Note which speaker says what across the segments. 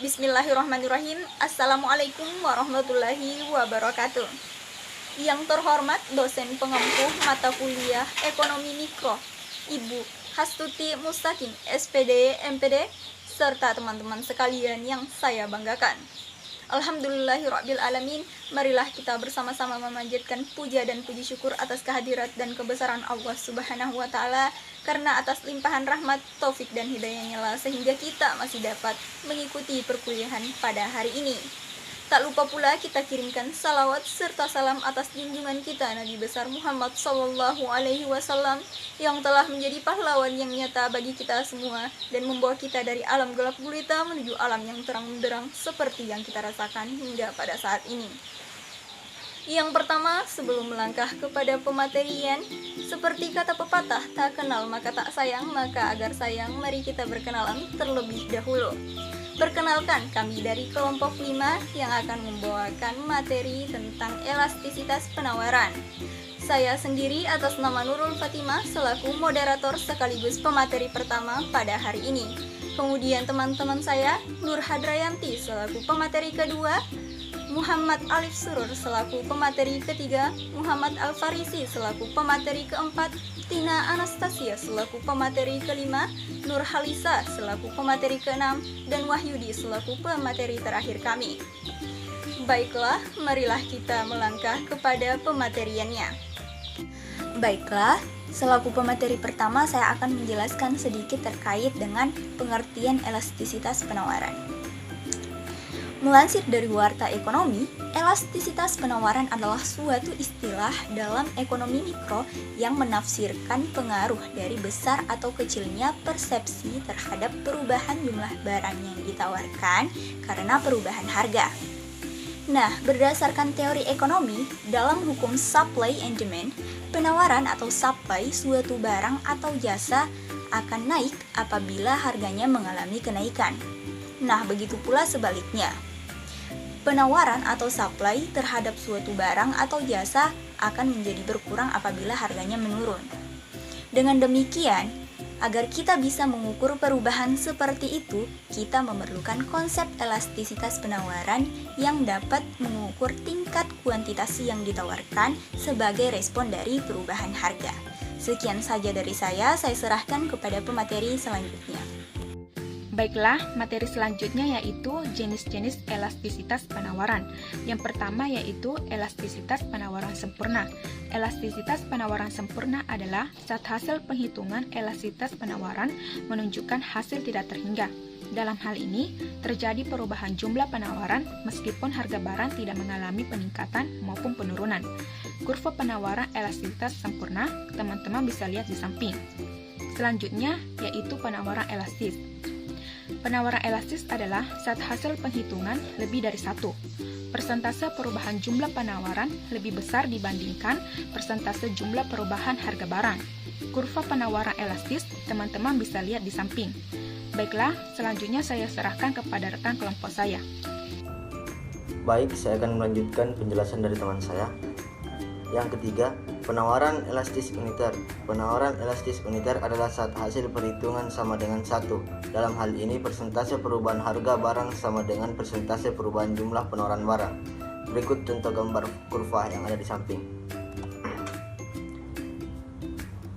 Speaker 1: Bismillahirrahmanirrahim. Assalamualaikum warahmatullahi wabarakatuh. Yang terhormat dosen pengempu mata kuliah Ekonomi Mikro, Ibu Hastuti Mustaqim, SPD, MPD, serta teman-teman sekalian yang saya banggakan. Alhamdulillahirrabbilalamin. Marilah kita bersama-sama memanjatkan puja dan puji syukur atas kehadirat dan kebesaran Allah Subhanahu wa Ta'ala, karena atas limpahan rahmat, taufik dan hidayahnya lah sehingga kita masih dapat mengikuti perkuliahan pada hari ini. Tak lupa pula kita kirimkan salawat serta salam atas junjungan kita Nabi besar Muhammad SAW yang telah menjadi pahlawan yang nyata bagi kita semua dan membawa kita dari alam gelap gulita menuju alam yang terang benderang seperti yang kita rasakan hingga pada saat ini. Yang pertama, sebelum melangkah kepada pematerian, seperti kata pepatah, tak kenal maka tak sayang, maka agar sayang mari kita berkenalan terlebih dahulu. Perkenalkan, kami dari kelompok 5 yang akan membawakan materi tentang elastisitas penawaran. Saya sendiri atas nama Nurul Fatimah selaku moderator sekaligus pemateri pertama pada hari ini. Kemudian teman-teman saya, Nur Hadrayanti selaku pemateri kedua, Muhammad Alif Surur selaku pemateri ketiga, Muhammad Al-Farisi selaku pemateri keempat, Tina Anastasia selaku pemateri kelima, Nur Halisa selaku pemateri keenam, dan Wahyudi selaku pemateri terakhir kami. Baiklah, marilah kita melangkah kepada pemateriannya. Baiklah, selaku pemateri pertama saya akan menjelaskan sedikit terkait dengan pengertian elastisitas penawaran. Melansir dari Warta Ekonomi, elastisitas penawaran adalah suatu istilah dalam ekonomi mikro yang menafsirkan pengaruh dari besar atau kecilnya persepsi terhadap perubahan jumlah barang yang ditawarkan karena perubahan harga. Nah, berdasarkan teori ekonomi, dalam hukum supply and demand, penawaran atau supply suatu barang atau jasa akan naik apabila harganya mengalami kenaikan. Nah, begitu pula sebaliknya. Penawaran atau supply terhadap suatu barang atau jasa akan menjadi berkurang apabila harganya menurun. Dengan demikian, agar kita bisa mengukur perubahan seperti itu, kita memerlukan konsep elastisitas penawaran yang dapat mengukur tingkat kuantitas yang ditawarkan sebagai respon dari perubahan harga. Sekian saja dari saya serahkan kepada pemateri selanjutnya.
Speaker 2: Baiklah, materi selanjutnya yaitu jenis-jenis elastisitas penawaran. Yang pertama yaitu elastisitas penawaran sempurna. Elastisitas penawaran sempurna adalah saat hasil penghitungan elastisitas penawaran menunjukkan hasil tidak terhingga. Dalam hal ini, terjadi perubahan jumlah penawaran meskipun harga barang tidak mengalami peningkatan maupun penurunan. Kurva penawaran elastisitas sempurna, teman-teman bisa lihat di samping. Selanjutnya yaitu penawaran elastis. Penawaran elastis adalah saat hasil penghitungan lebih dari 1. Persentase perubahan jumlah penawaran lebih besar dibandingkan persentase jumlah perubahan harga barang. Kurva penawaran elastis teman-teman bisa lihat di samping. Baiklah, selanjutnya saya serahkan kepada rekan kelompok saya.
Speaker 3: Baik, saya akan melanjutkan penjelasan dari teman saya. Yang ketiga, penawaran elastis uniter. Penawaran elastis uniter adalah saat hasil perhitungan sama dengan 1. Dalam hal ini, persentase perubahan harga barang sama dengan persentase perubahan jumlah penawaran barang. Berikut contoh gambar kurva yang ada di samping.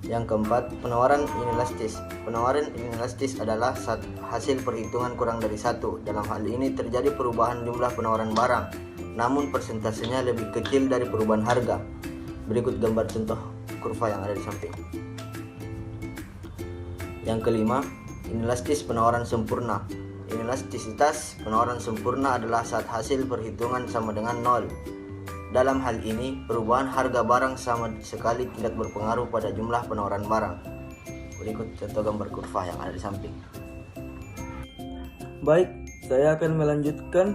Speaker 3: Yang keempat, penawaran inelastis. Penawaran inelastis adalah saat hasil perhitungan kurang dari 1. Dalam hal ini terjadi perubahan jumlah penawaran barang, namun persentasenya lebih kecil dari perubahan harga. Berikut gambar contoh kurva yang ada di samping. Yang kelima, inelastis penawaran sempurna. Inelastisitas penawaran sempurna adalah saat hasil perhitungan sama dengan 0. Dalam hal ini, perubahan harga barang sama sekali tidak berpengaruh pada jumlah penawaran barang. Berikut contoh gambar kurva yang ada di samping.
Speaker 4: Baik, saya akan melanjutkan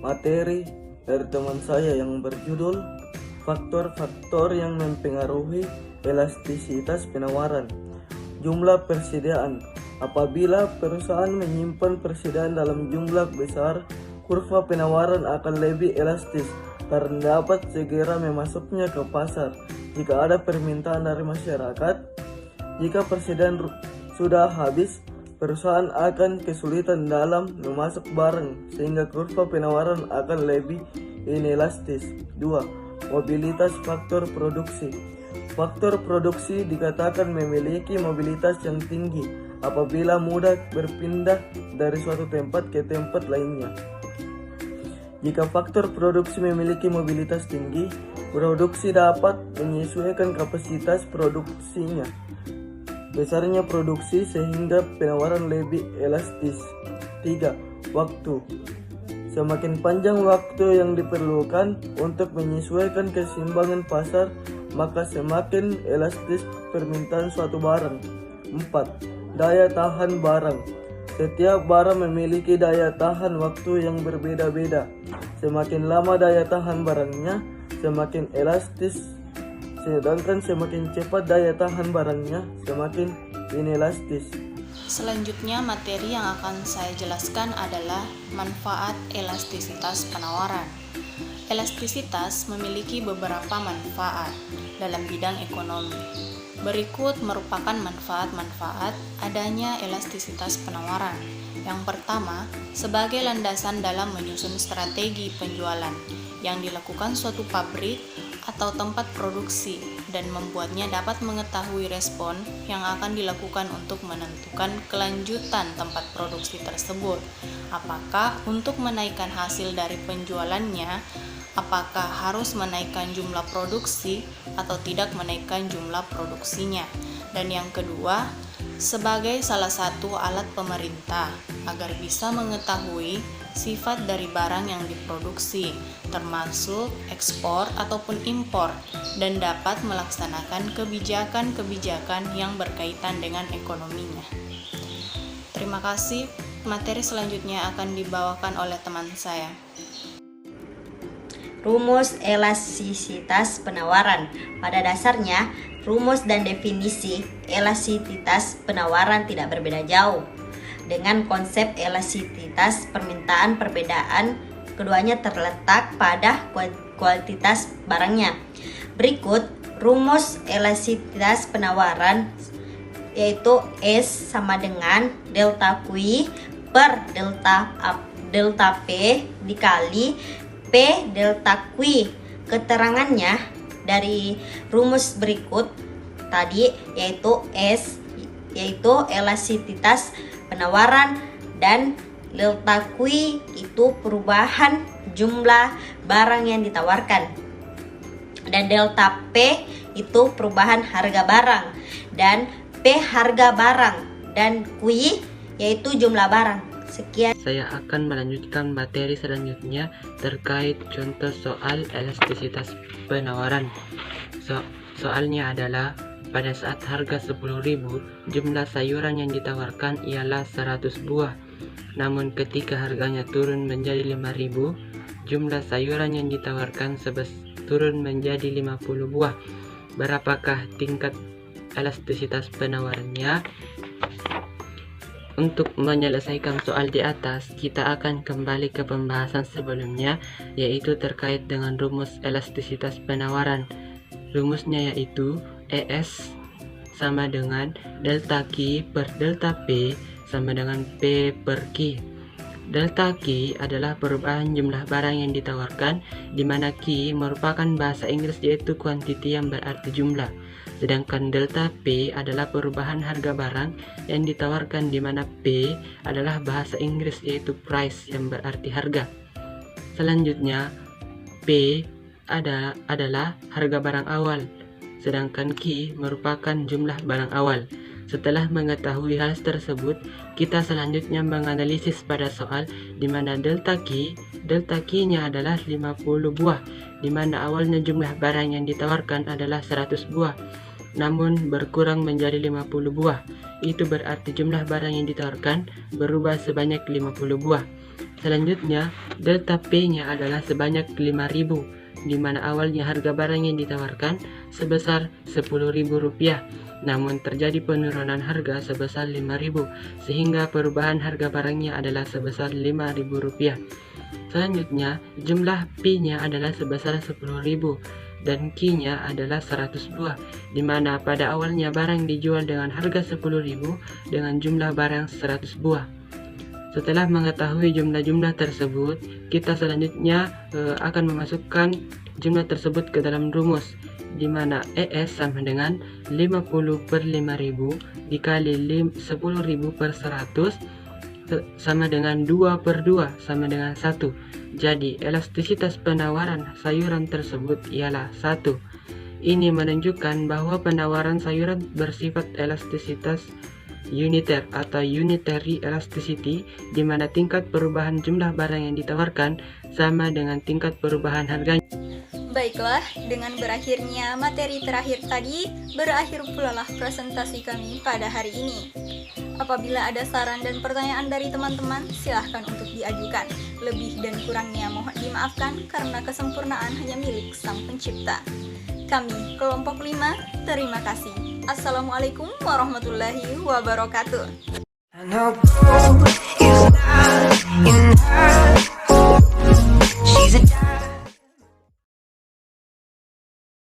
Speaker 4: materi dari teman saya yang berjudul faktor-faktor yang mempengaruhi elastisitas penawaran. Jumlah persediaan. Apabila perusahaan menyimpan persediaan dalam jumlah besar, kurva penawaran akan lebih elastis karena dapat segera memasuknya ke pasar jika ada permintaan dari masyarakat. Jika persediaan sudah habis, perusahaan akan kesulitan dalam memasak barang sehingga kurva penawaran akan lebih inelastis. 2. Mobilitas faktor produksi. Faktor produksi dikatakan memiliki mobilitas yang tinggi apabila mudah berpindah dari suatu tempat ke tempat lainnya. Jika faktor produksi memiliki mobilitas tinggi, produksi dapat menyesuaikan kapasitas produksinya. Besarnya produksi sehingga penawaran lebih elastis. 3. Waktu. Semakin panjang waktu yang diperlukan untuk menyesuaikan keseimbangan pasar, maka semakin elastis permintaan suatu barang. 4. Daya tahan barang. Setiap barang memiliki daya tahan waktu yang berbeda-beda. Semakin lama daya tahan barangnya, semakin elastis. Sedangkan semakin cepat daya tahan barangnya, semakin inelastis.
Speaker 5: Selanjutnya, materi yang akan saya jelaskan adalah manfaat elastisitas penawaran. Elastisitas memiliki beberapa manfaat dalam bidang ekonomi. Berikut merupakan manfaat-manfaat adanya elastisitas penawaran. Yang pertama, sebagai landasan dalam menyusun strategi penjualan yang dilakukan suatu pabrik atau tempat produksi dan membuatnya dapat mengetahui respon yang akan dilakukan untuk menentukan kelanjutan tempat produksi tersebut. Apakah untuk menaikkan hasil dari penjualannya, apakah harus menaikkan jumlah produksi atau tidak menaikkan jumlah produksinya. Dan yang kedua, sebagai salah satu alat pemerintah agar bisa mengetahui sifat dari barang yang diproduksi, termasuk ekspor ataupun impor, dan dapat melaksanakan kebijakan-kebijakan yang berkaitan dengan ekonominya. Terima kasih. Materi selanjutnya akan dibawakan oleh teman saya.
Speaker 6: Rumus elastisitas penawaran. Pada dasarnya, rumus dan definisi elastisitas penawaran tidak berbeda jauh dengan konsep elastisitas permintaan. Perbedaan keduanya terletak pada kualitas barangnya. Berikut rumus elastisitas penawaran, yaitu S sama dengan delta Q per delta P dikali P delta Q. Keterangannya dari rumus berikut tadi, yaitu S yaitu elastisitas penawaran, dan delta Q itu perubahan jumlah barang yang ditawarkan, dan delta P itu perubahan harga barang, dan P harga barang, dan Q yaitu jumlah barang. Sekian.
Speaker 7: Saya akan melanjutkan materi selanjutnya terkait contoh soal elastisitas penawaran. Soalnya adalah pada saat harga 10.000, jumlah sayuran yang ditawarkan ialah 100 buah. Namun ketika harganya turun menjadi 5.000, jumlah sayuran yang ditawarkan turun menjadi 50 buah. Berapakah tingkat elastisitas penawarannya? Untuk menyelesaikan soal di atas, kita akan kembali ke pembahasan sebelumnya, yaitu terkait dengan rumus elastisitas penawaran. Rumusnya yaitu ES sama dengan delta Q per delta P sama dengan P per Q. Delta Q adalah perubahan jumlah barang yang ditawarkan, di mana Q merupakan bahasa Inggris yaitu quantity yang berarti jumlah. Sedangkan delta P adalah perubahan harga barang yang ditawarkan, di mana P adalah bahasa Inggris yaitu price yang berarti harga. Selanjutnya, P adalah harga barang awal, sedangkan Q merupakan jumlah barang awal. Setelah mengetahui hal tersebut, kita selanjutnya menganalisis pada soal di mana delta Q-nya adalah 50 buah, di mana awalnya jumlah barang yang ditawarkan adalah 100 buah. Namun berkurang menjadi 50 buah. Itu berarti jumlah barang yang ditawarkan berubah sebanyak 50 buah. Selanjutnya, delta P-nya adalah sebanyak 5.000, di mana awalnya harga barang yang ditawarkan sebesar Rp10.000. Namun terjadi penurunan harga sebesar 5.000, sehingga perubahan harga barangnya adalah sebesar Rp5.000. Selanjutnya, jumlah P-nya adalah sebesar 10.000, dan Q-nya adalah 100 buah, di mana pada awalnya barang dijual dengan harga 10.000 dengan jumlah barang 100 buah. Setelah mengetahui jumlah-jumlah tersebut, kita selanjutnya akan memasukkan jumlah tersebut ke dalam rumus, di mana ES sama dengan 50 per 5.000 dikali 10.000 per 100 sama dengan 2 per 2 sama dengan 1. Jadi elastisitas penawaran sayuran tersebut ialah 1. Ini menunjukkan bahwa penawaran sayuran bersifat elastisitas uniter atau unitary elasticity, di mana tingkat perubahan jumlah barang yang ditawarkan sama dengan tingkat perubahan harganya.
Speaker 1: Baiklah, dengan berakhirnya materi terakhir tadi, berakhir pula lah presentasi kami pada hari ini. Apabila ada saran dan pertanyaan dari teman-teman, silahkan untuk diajukan. Lebih dan kurangnya mohon dimaafkan karena kesempurnaan hanya milik Sang Pencipta. Kami, kelompok 5, terima kasih. Assalamualaikum warahmatullahi wabarakatuh.